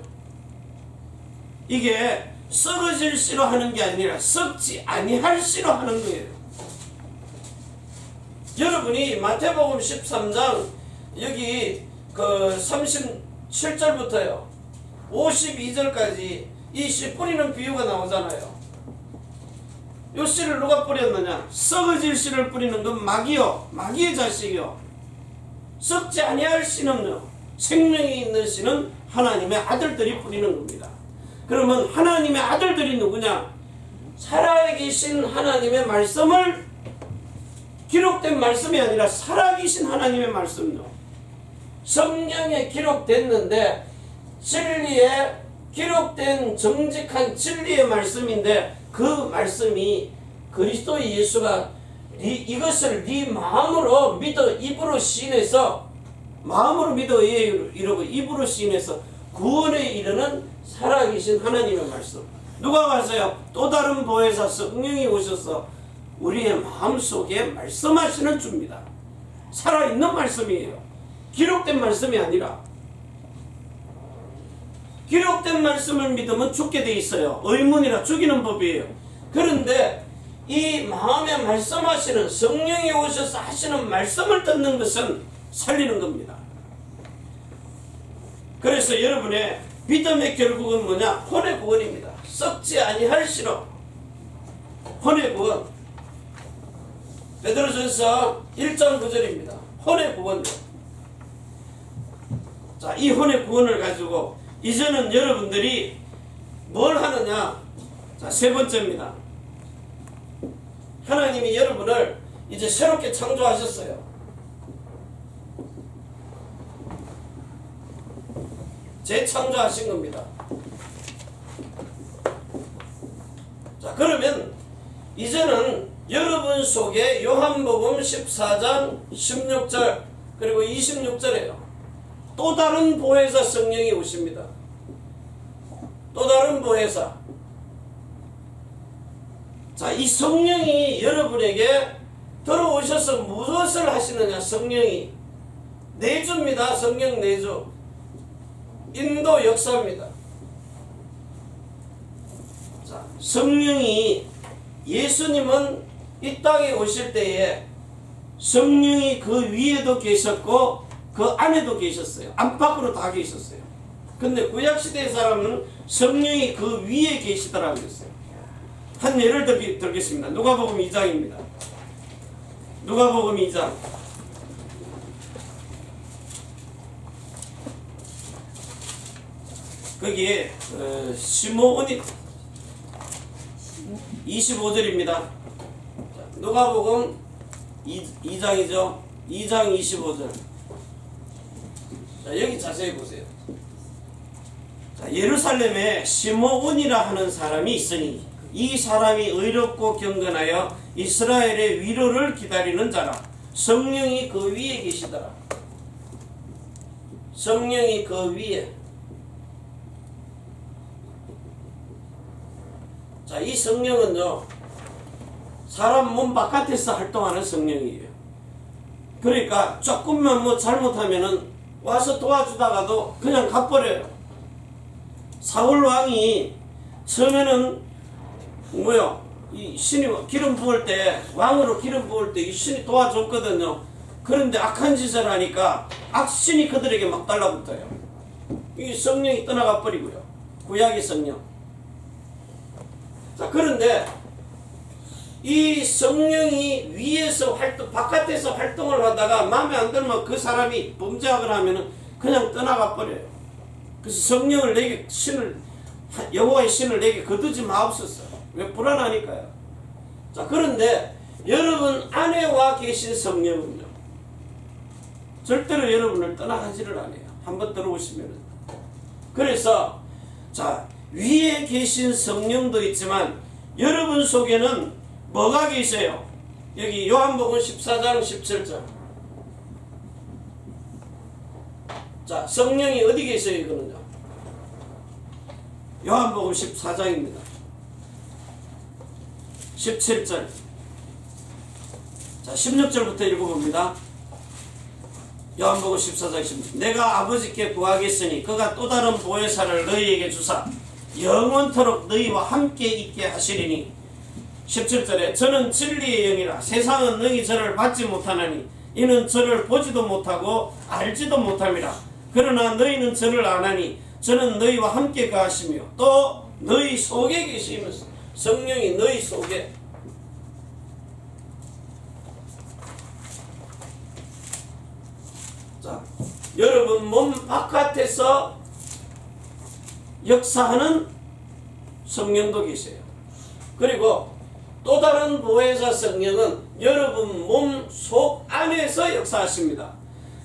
이게 썩어질 씨로 하는 게 아니라 썩지 아니할 씨로 하는 거예요. 여러분이 마태복음 13장 여기 그 37절부터요 52절까지 이 씨 뿌리는 비유가 나오잖아요. 요 씨를 누가 뿌렸느냐? 썩어질 씨를 뿌리는 건 마귀요, 마귀의 자식이요. 썩지 아니할 씨는요, 생명이 있는 씨는 하나님의 아들들이 뿌리는 겁니다. 그러면 하나님의 아들들이 누구냐? 살아계신 하나님의 말씀을 기록된 말씀이 아니라 살아계신 하나님의 말씀요. 성경에 기록됐는데 진리에 기록된 정직한 진리의 말씀인데 그 말씀이 그리스도 예수가 이것을 네 마음으로 믿어 입으로 시인해서 마음으로 믿어 이러고 입으로 시인해서 구원에 이르는 살아계신 하나님의 말씀. 누가 가서요? 또 다른 보혜사 성령이 오셔서 우리의 마음속에 말씀하시는 주입니다. 살아있는 말씀이에요. 기록된 말씀이 아니라. 기록된 말씀을 믿으면 죽게 돼 있어요. 의문이라 죽이는 법이에요. 그런데 이 마음에 말씀하시는 성령이 오셔서 하시는 말씀을 듣는 것은 살리는 겁니다. 그래서 여러분의 믿음의 결국은 뭐냐? 혼의 구원입니다. 썩지 아니할시로 혼의 구원. 베드로전서 1장 9절입니다. 혼의 구원. 자, 이 혼의 구원을 가지고 이제는 여러분들이 뭘 하느냐? 자, 세 번째입니다. 하나님이 여러분을 이제 새롭게 창조하셨어요. 재창조하신 겁니다. 자, 그러면 이제는 여러분 속에 요한복음 14장 16절 그리고 26절에요. 또 다른 보혜사 성령이 오십니다. 또 다른 보혜사. 자, 이 성령이 여러분에게 들어오셔서 무엇을 하시느냐? 성령이 내주입니다. 성령 내주. 인도 역사입니다. 자, 성령이 예수님은 이 땅에 오실 때에 성령이 그 위에도 계셨고 그 안에도 계셨어요. 안팎으로 다 계셨어요. 근데 구약시대의 사람은 성령이 그 위에 계시더라고 그랬어요. 한 예를 들겠습니다. 누가복음 2장입니다. 누가복음 2장. 거기에 시므온이 25절입니다. 누가복음 2장이죠. 2장 25절. 자, 여기 자세히 보세요. 자, 예루살렘에 시므온이라 하는 사람이 있으니 이 사람이 의롭고 경건하여 이스라엘의 위로를 기다리는 자라. 성령이 그 위에 계시더라. 성령이 그 위에. 자, 이 성령은요, 사람 몸 바깥에서 활동하는 성령이에요. 그러니까 조금만 뭐 잘못하면은 와서 도와주다가도 그냥 가버려요. 사울 왕이 처음에는 이 신이 기름 부을 때, 왕으로 기름 부을 때 이 신이 도와줬거든요. 그런데 악한 짓을 하니까 악신이 그들에게 막 달라붙어요. 이 성령이 떠나가 버리고요. 구약의 성령. 자, 그런데 이 성령이 위에서 바깥에서 활동을 하다가 마음에 안 들면 그 사람이 범죄하거나 하면은 그냥 떠나가 버려요. 그래서 성령을 내게 여호와의 신을 내게 거두지 마옵소서. 왜? 불안하니까요. 자, 그런데 여러분 안에 계신 성령은요, 절대로 여러분을 떠나가지를 않아요. 한번 들어오시면은. 그래서 자, 위에 계신 성령도 있지만 여러분 속에는 뭐가 계세요? 여기 요한복음 14장 17절. 자, 성령이 어디 계세요? 이거는요, 요한복음 14장입니다. 17절. 자, 16절부터 읽어봅니다. 요한복음 14장 16절. 내가 아버지께 구하겠으니 그가 또 다른 보혜사를 너희에게 주사 영원토록 너희와 함께 있게 하시리니. 17절에 저는 진리의 영이라 세상은 너희 저를 받지 못하나니 이는 저를 보지도 못하고 알지도 못함이라. 그러나 너희는 저를 아나니 저는 너희와 함께 가시며 또 너희 속에 계시면서. 성령이 너희 속에. 자, 여러분 몸 바깥에서 역사하는 성령도 계세요. 그리고 또 다른 보혜사 성령은 여러분 몸 속 안에서 역사하십니다.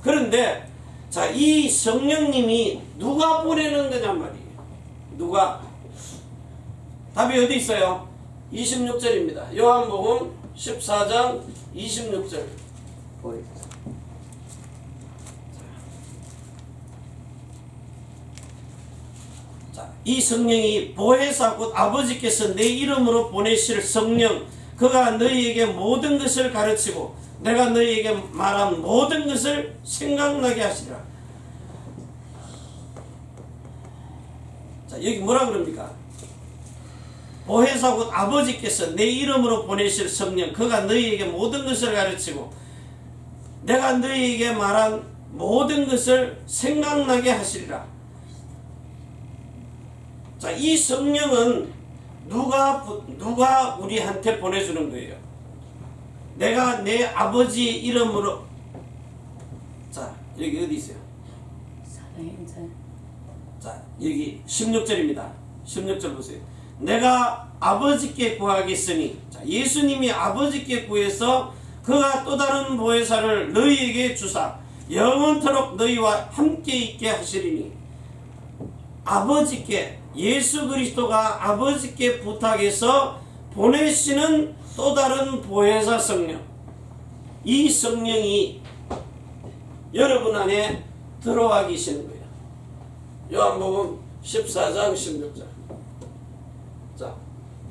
그런데 자, 이 성령님이 누가 보내는 거냔 말이에요. 누가? 답이 어디 있어요? 26절입니다. 요한복음 14장 26절. 자, 이 성령이 보혜사 곧 아버지께서 내 이름으로 보내실 성령, 그가 너희에게 모든 것을 가르치고 내가 너희에게 말한 모든 것을 생각나게 하시리라. 자, 여기 뭐라 그럽니까? 보혜사 곧 아버지께서 내 이름으로 보내실 성령, 그가 너희에게 모든 것을 가르치고 내가 너희에게 말한 모든 것을 생각나게 하시리라. 자, 이 성령은 누가 우리한테 보내주는 거예요? 내가 내 아버지 이름으로. 자, 여기 어디 있어요? 자, 여기 16절입니다. 16절 보세요. 내가 아버지께 구하겠으니. 자, 예수님이 아버지께 구해서 그가 또 다른 보혜사를 너희에게 주사 영원토록 너희와 함께 있게 하시리니. 아버지께, 예수 그리스도가 아버지께 부탁해서 보내시는 또 다른 보혜사 성령, 이 성령이 여러분 안에 들어와 계시는 거예요. 요한복음 14장 16절. 자,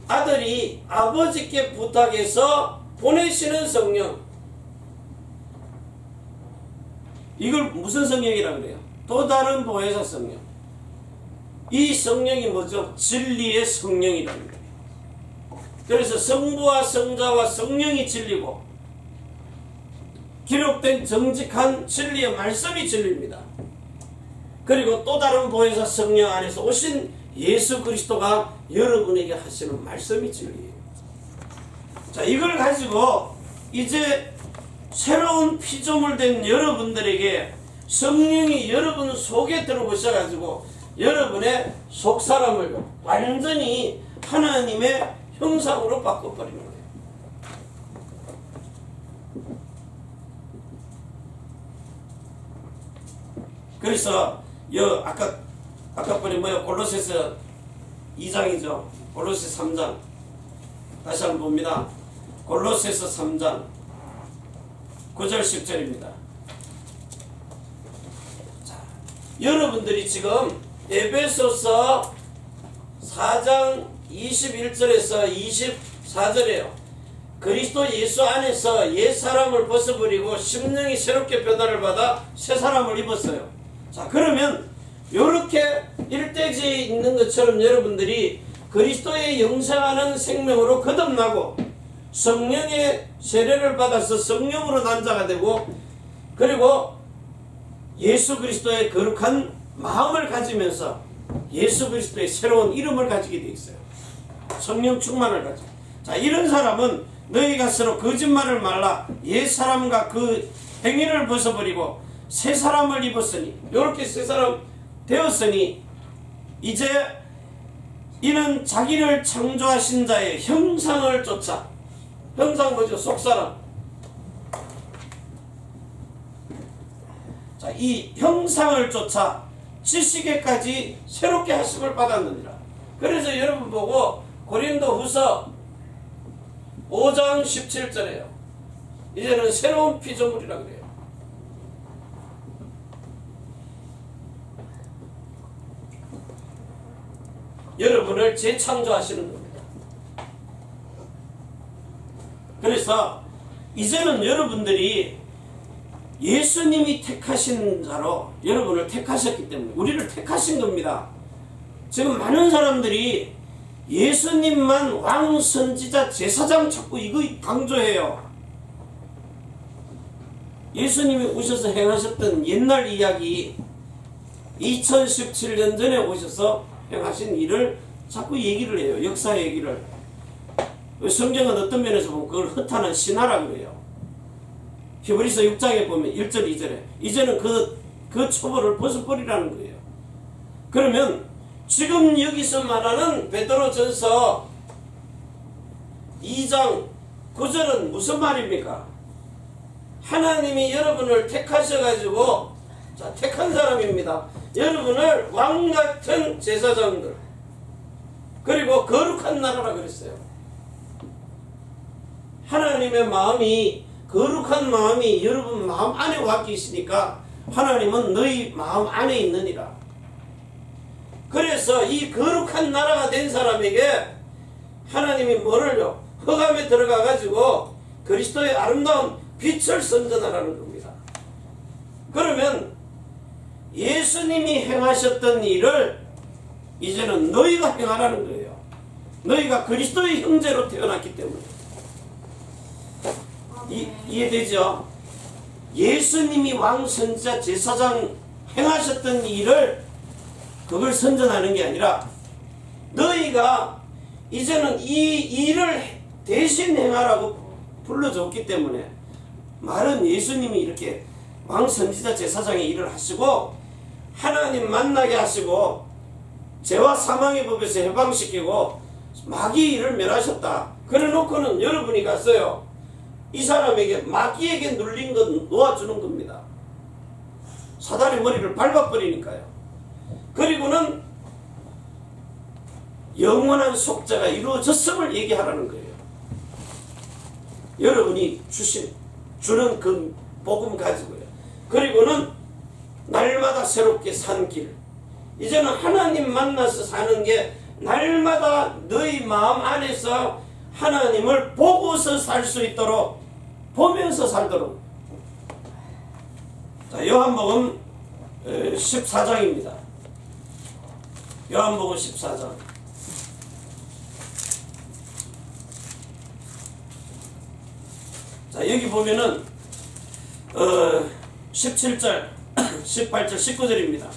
아들이 아버지께 부탁해서 보내시는 성령, 이걸 무슨 성령이라고 그래요? 또 다른 보혜사 성령. 이 성령이 뭐죠? 진리의 성령이라는 거예요. 그래서 성부와 성자와 성령이 진리고 기록된 정직한 진리의 말씀이 진리입니다. 그리고 또 다른 보혜사 성령 안에서 오신 예수 그리스도가 여러분에게 하시는 말씀이 진리예요. 자, 이걸 가지고 이제 새로운 피조물 된 여러분들에게 성령이 여러분 속에 들어오셔가지고 여러분의 속사람을 완전히 하나님의 형상으로 바꿔버리는 거예요. 그래서 아까 번에 골로새서 2장이죠. 골로새 3장. 다시 한번 봅니다. 골로새서 3장 9절 10절입니다. 자, 여러분들이 지금 에베소서 4장 21절에서 24절이에요. 그리스도 예수 안에서 옛 사람을 벗어버리고 심령이 새롭게 변화를 받아 새 사람을 입었어요. 자, 그러면 요렇게 일대지에 있는 것처럼 여러분들이 그리스도의 영생하는 생명으로 거듭나고 성령의 세례를 받아서 성령으로 난 자가 되고, 그리고 예수 그리스도의 거룩한 마음을 가지면서 예수 그리스도의 새로운 이름을 가지게 돼 있어요. 성령 충만을 가지고. 자, 이런 사람은 너희가 서로 거짓말을 말라 옛 사람과 그 행위를 벗어버리고 새 사람을 입었으니, 이렇게 새 사람 되었으니 이제 이는 자기를 창조하신 자의 형상을 쫓아. 형상 뭐죠? 속사람. 자, 이 형상을 쫓아 지식에까지 새롭게 하심을 받았느니라. 그래서 여러분 보고 고린도 후서 5장 17절에요. 이제는 새로운 피조물이라 그래요. 여러분을 재창조하시는 겁니다. 그래서 이제는 여러분들이 예수님이 택하신 자로 여러분을 택하셨기 때문에 우리를 택하신 겁니다. 지금 많은 사람들이 예수님만 왕, 선지자, 제사장 자꾸 이거 강조해요. 예수님이 오셔서 행하셨던 옛날 이야기, 2017년 전에 오셔서 행하신 일을 자꾸 얘기를 해요. 역사 얘기를. 성경은 어떤 면에서 보면 그걸 허탄한 신화라 그래요. 히브리서 6장에 보면 1절 2절에 이제는 그 초보를 벗어버리라는 거예요. 그러면 지금 여기서 말하는 베드로전서 2장 9절은 무슨 말입니까? 하나님이 여러분을 택하셔가지고, 자, 택한 사람입니다. 여러분을 왕같은 제사장들, 그리고 거룩한 나라라 그랬어요. 하나님의 마음이, 거룩한 마음이 여러분 마음 안에 와 계시니까 하나님은 너희 마음 안에 있느니라. 그래서 이 거룩한 나라가 된 사람에게 하나님이 뭐를요? 흑암에 들어가 가지고 그리스도의 아름다운 빛을 선전하라는 겁니다. 그러면 예수님이 행하셨던 일을 이제는 너희가 행하라는 거예요. 너희가 그리스도의 형제로 태어났기 때문에. 이해되죠? 예수님이 왕, 선지자, 제사장 행하셨던 일을 그걸 선전하는 게 아니라 너희가 이제는 이 일을 대신 행하라고 불러줬기 때문에, 말은 예수님이 이렇게 왕, 선지자, 제사장의 일을 하시고 하나님 만나게 하시고 죄와 사망의 법에서 해방시키고 마귀의 일을 멸하셨다. 그래 놓고는 여러분이 갔어요. 이 사람에게 마귀에게 눌린 건 놓아주는 겁니다. 사단의 머리를 밟아버리니까요. 그리고는 영원한 속죄가 이루어졌음을 얘기하라는 거예요. 여러분이 주는 그 복음 가지고요. 그리고는 날마다 새롭게 산 길. 이제는 하나님 만나서 사는 게 날마다 너희 마음 안에서 하나님을 보고서 살 수 있도록, 보면서 살도록. 자, 요한복음 14장입니다. 요한복음 14장. 자, 여기 보면은 17절, 18절, 19절입니다.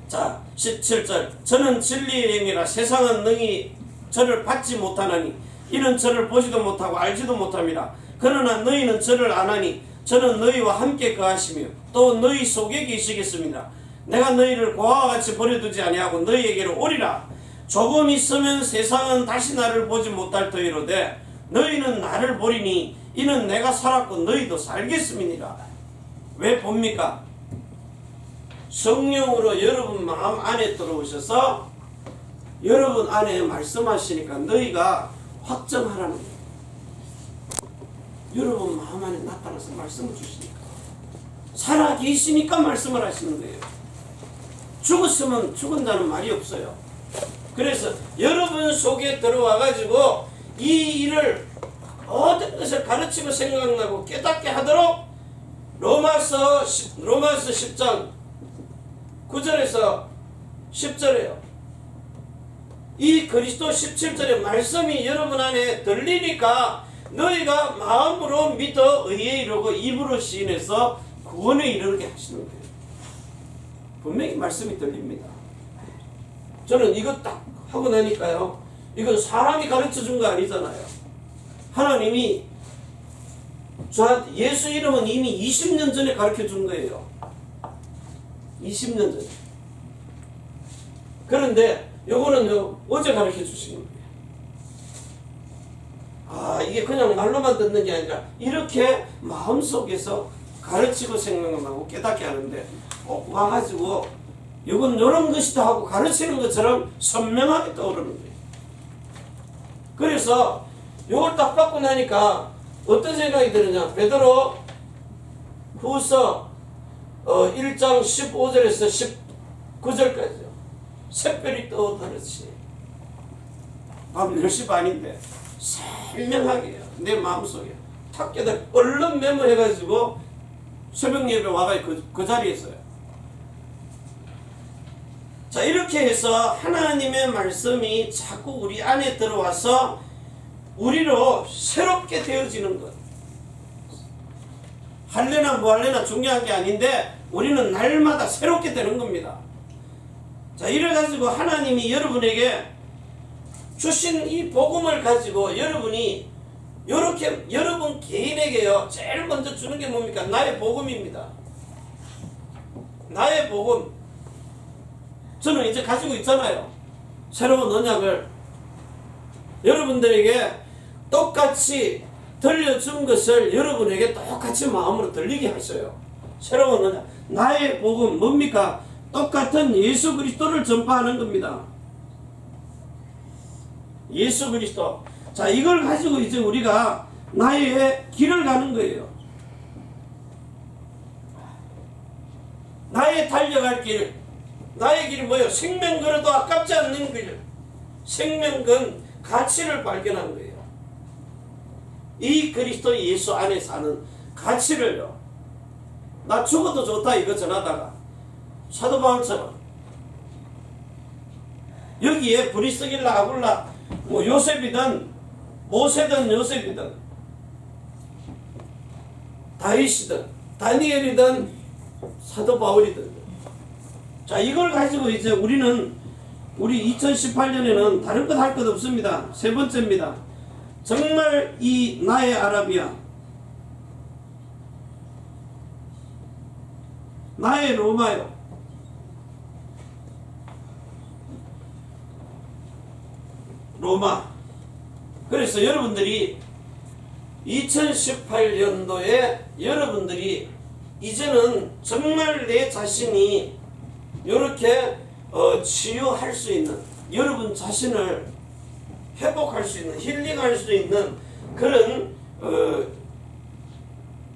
자, 17절. 저는 진리의 영이라 세상은 능히 저를 받지 못하나니 이는 저를 보지도 못하고 알지도 못함이라. 그러나 너희는 저를 아나니 저는 너희와 함께 거하시며 또 너희 속에 계시겠습니다. 내가 너희를 고아와 같이 버려두지 아니하고 너희에게로 오리라. 조금 있으면 세상은 다시 나를 보지 못할 터이로되 너희는 나를 보리니 이는 내가 살았고 너희도 살겠음이니라. 왜 봅니까? 성령으로 여러분 마음 안에 들어오셔서 여러분 안에 말씀하시니까 너희가 확정하라는 거예요. 여러분 마음 안에 나타나서 말씀을 주시니까, 살아 계시니까 말씀을 하시는 거예요. 죽었으면 죽은다는 말이 없어요. 그래서 여러분 속에 들어와 가지고 이 일을 모든 것을 가르치고 생각나고 깨닫게 하도록 로마서 10장 9절에서 10절에요. 이 그리스도 17절의 말씀이 여러분 안에 들리니까 너희가 마음으로 믿어 의에 이르고 입으로 시인해서 구원에 이르게 하시는 거예요. 분명히 말씀이 들립니다. 저는 이거 딱 하고 나니까요, 이건 사람이 가르쳐 준 거 아니잖아요. 하나님이 저한테 예수 이름은 이미 20년 전에 가르쳐 준 거예요. 20년 전에. 그런데 요거는 어제 가르쳐 주신 거예요. 아, 이게 그냥 말로만 듣는 게 아니라 이렇게 마음속에서 가르치고 생각하고 깨닫게 하는데 꼭 와가지고 이건 이런 것이다 하고 가르치는 것처럼 선명하게 떠오르는 거예요. 그래서 이걸 딱 받고 나니까 어떤 생각이 드느냐, 베드로 후서 1장 15절에서 19절까지요. 새별이 떠오르듯이 밤 10시 반인데 설명하게요. 내 마음속에 탁 깨달아 얼른 메모해가지고 새벽 예배 와가지고 그 자리에 있어요. 자, 이렇게 해서 하나님의 말씀이 자꾸 우리 안에 들어와서 우리로 새롭게 되어지는 것. 할래나 뭐 할래나 중요한 게 아닌데 우리는 날마다 새롭게 되는 겁니다. 자, 이래가지고 하나님이 여러분에게 주신 이 복음을 가지고 여러분이 이렇게 여러분 개인에게요, 제일 먼저 주는 게 뭡니까? 나의 복음입니다. 나의 복음. 저는 이제 가지고 있잖아요. 새로운 언약을 여러분들에게 똑같이 들려준 것을 여러분에게 똑같이 마음으로 들리게 하셔요. 새로운 언약. 나의 복음 뭡니까? 똑같은 예수 그리스도를 전파하는 겁니다. 예수 그리스도. 자, 이걸 가지고 이제 우리가 나의 길을 가는 거예요. 나의 달려갈 길. 나의 길이 뭐예요? 생명 걸어도 아깝지 않는 길. 생명건 가치를 발견한 거예요. 이 그리스도 예수 안에 사는 가치를요. 나 죽어도 좋다 이거 전하다가 사도 바울처럼 여기에 브리스길라 아굴라 뭐 요셉이든 모세든 요셉이든 다윗이든 다니엘이든 사도 바울이든, 자, 이걸 가지고 이제 우리는 우리 2018년에는 다른 것 할 것 없습니다. 세 번째입니다. 정말 이 나의 아라비아, 나의 로마요, 로마. 그래서 여러분들이 2018년도에 여러분들이 이제는 정말 내 자신이 이렇게 치유할 수 있는, 여러분 자신을 회복할 수 있는, 힐링할 수 있는 그런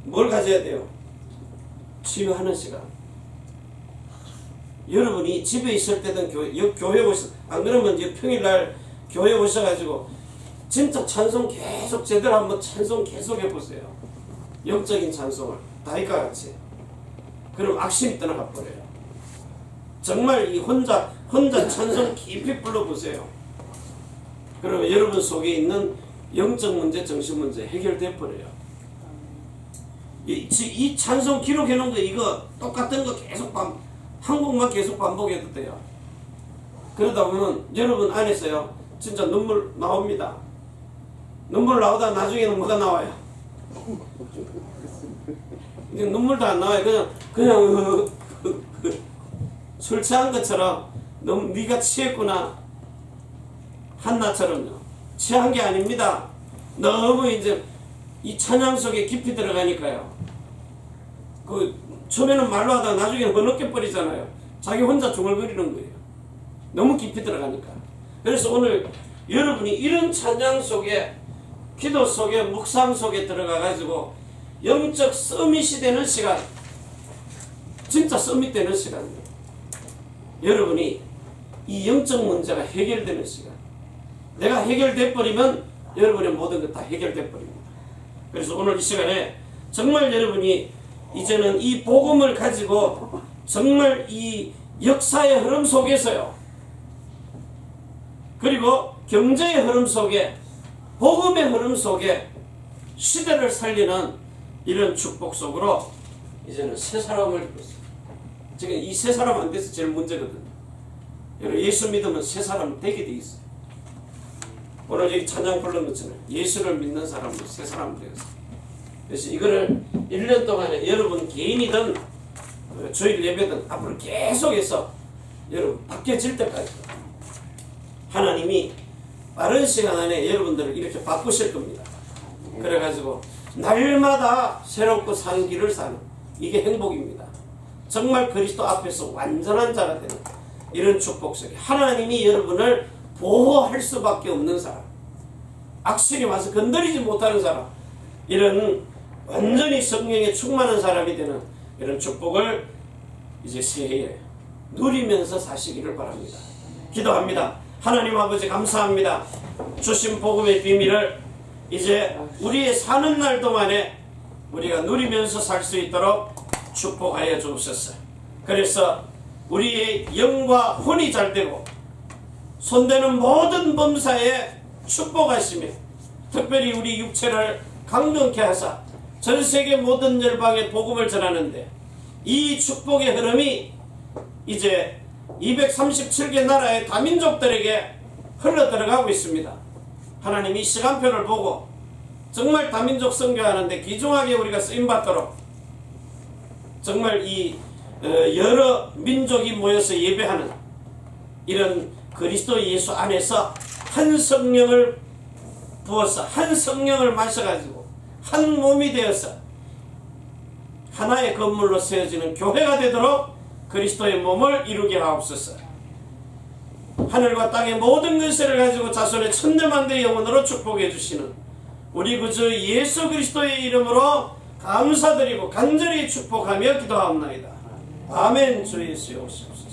뭘 가져야 돼요? 치유하는 시간. 여러분이 집에 있을 때든 교회 오셔, 안 그러면 이제 평일날 교회 오셔가지고 진짜 찬송 계속 제대로 한번 찬송 계속 해보세요. 영적인 찬송을 다윗과 같이. 그럼 악신이 떠나가 버려요. 정말 이 혼자 찬송 깊이 불러보세요. 그러면 여러분 속에 있는 영적 문제, 정신 문제 해결돼 버려요. 이 찬송 기록해 놓은 거 이거 똑같은 거 계속 한 곡만 계속 반복해도 돼요. 그러다 보면 여러분 안에서요 진짜 눈물 나옵니다. 눈물 나오다 나중에는 뭐가 나와요? 이제 눈물도 안 나와요. 그냥 술 취한 것처럼 너무 네가 취했구나. 한나처럼요. 취한 게 아닙니다. 너무 이제 이 찬양 속에 깊이 들어가니까요. 처음에는 말로 하다가 나중에는 흐느껴 버리잖아요. 자기 혼자 중얼거리는 거예요. 너무 깊이 들어가니까. 그래서 오늘 여러분이 이런 찬양 속에, 기도 속에, 묵상 속에 들어가 가지고 영적 서밋이 되는 시간, 진짜 서밋 되는 시간이에요. 여러분이 이 영적 문제가 해결되는 시간. 내가 해결돼 버리면 여러분의 모든 것 다 해결돼 버립니다. 그래서 오늘 이 시간에 정말 여러분이 이제는 이 복음을 가지고 정말 이 역사의 흐름 속에서요, 그리고 경제의 흐름 속에, 복음의 흐름 속에 시대를 살리는 이런 축복 속으로 이제는 새 사람을 입었어요. 지금 이 새 사람 안 돼서 제일 문제거든요. 여러분, 예수 믿으면 새 사람 되게 돼 있어요. 오늘 여기 찬양 부른 것처럼 예수를 믿는 사람도 새 사람 되었어요. 그래서 이거를 1년 동안에 여러분 개인이든 주일 예배든 앞으로 계속해서 여러분 바뀌어질 때까지 하나님이 빠른 시간 안에 여러분들을 이렇게 바꾸실 겁니다. 그래가지고 날마다 새롭고 사는 길을 사는, 이게 행복입니다. 정말 그리스도 앞에서 완전한 자가 되는 이런 축복 속에 하나님이 여러분을 보호할 수밖에 없는 사람, 악신이 와서 건드리지 못하는 사람, 이런 완전히 성령에 충만한 사람이 되는 이런 축복을 이제 새해에 누리면서 사시기를 바랍니다. 기도합니다. 하나님 아버지 감사합니다. 주신 복음의 비밀을 이제 우리의 사는 날 동안에 우리가 누리면서 살 수 있도록 축복하여 주옵소서. 그래서 우리의 영과 혼이 잘되고 손대는 모든 범사에 축복하시며 특별히 우리 육체를 강건케 하사 전 세계 모든 열방에 복음을 전하는데 이 축복의 흐름이 이제 237개 나라의 다민족들에게 흘러 들어가고 있습니다. 하나님 이 시간표를 보고 정말 다민족 선교하는데 귀중하게 우리가 쓰임받도록 정말 이 여러 민족이 모여서 예배하는 이런 그리스도 예수 안에서 한 성령을 부어서 한 성령을 마셔가지고 한 몸이 되어서 하나의 건물로 세워지는 교회가 되도록 그리스도의 몸을 이루게 하옵소서. 하늘과 땅의 모든 것을 가지고 자손의 천대만대 영혼으로 축복해 주시는 우리 구주 예수 그리스도의 이름으로 감사드리고 간절히 축복하며 기도하옵나이다. 아멘. 주 예수여 오시옵소서.